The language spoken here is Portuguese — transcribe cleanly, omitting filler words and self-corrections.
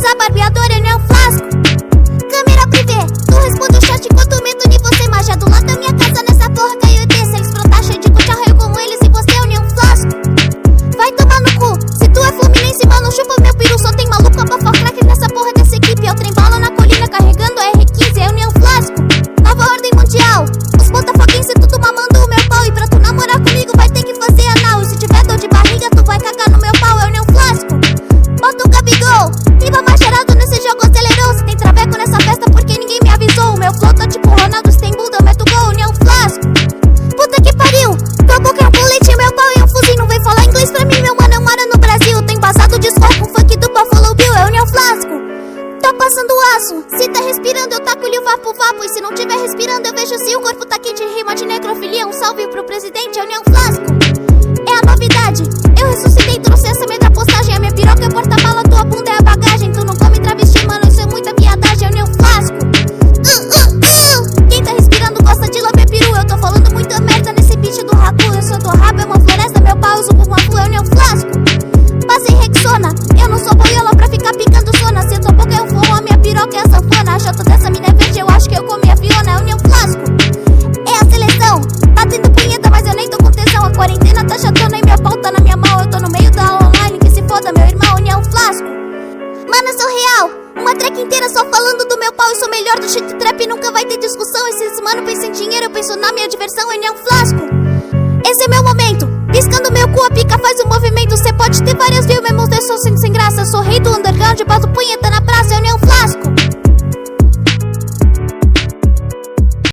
usa barbeador, eu nem um flasco. Câmera privê, tu responde o chat enquanto medo de você. Mas já do lado da minha casa nessa porra caiu ET. Se eles brotar cheio de cuti, arraio como eles e você, eu nem um flasco. Vai tomar no cu, se tu é fluminense, mano, chupa meu peru. Só tem maluco, abafa crack nessa porra dessa equipe. É o trem bala na colina carregando a R15, eu nem um flasco. Nova ordem mundial, os botafoguenses tudo mamando o meu pau. E pra tu namorar comigo vai ter que fazer anal. E se tiver dor de barriga tu vai cagar no meu pau, eu nem um flasco. Bota o Gabigol, riba mais cheirado nesse jogo acelerou. Se tem traveco nessa festa porque ninguém me avisou. O meu flow tá tipo Ronaldo, se tem bunda eu meto gol, eu nem um flasco. Puta que pariu, tua boca é um colete, meu pau é um fuzil. Não vem falar inglês pra mim, meu mano, eu moro no Brasil. Tem passado de escola com funk do Buffalo Bill, eu nem um flasco. Tá passando aço, se tá respirando eu taco-lhe o vapo vapo. E se não tiver respirando eu vejo se o corpo tá quente. Rima de necrofilia, um salve pro presidente, eu nem um flasco. É a novidade, eu ressuscitei, trouxe essa meia postagem. A minha piroca é porta-bala, tua bunda é a bagagem. Tu não come travesti, mano, isso é muita viadagem, eu nem um flasco. Quem tá respirando gosta de lamber peru. Eu tô falando muita merda nesse beat do Raku. Eu sou tua rabo, é uma floresta, meu pau, eu sou uma rua, eu nem um flasco. Passei Rexona, eu não sou boiola pra ficar picando sona. Se a tua boca é um forró, a minha piroca é a sanfona. A chota dessa mina é verde, eu acho que eu comi a Fiona, eu nem um flasco. É a seleção, batendo punheta, mas eu nem tô com tesão. A quarentena tá chatona e meu pau tá na minha mão. Eu tô no meio da aula online, que se foda meu irmão, eu nem um flasco. Mano, eu sou real, uma track inteira só falando do meu pau. Eu sou melhor do shit trap, nunca vai ter discussão. Esses mano pensam em dinheiro, eu penso na minha diversão, eu nem um flasco. Esse é meu momento, piscando meu cu, a pica faz o movimento. Cê pode ter várias views, mesmo eu sou sem graça. Eu sou rei do underground, bato punheta na praça, eu nem um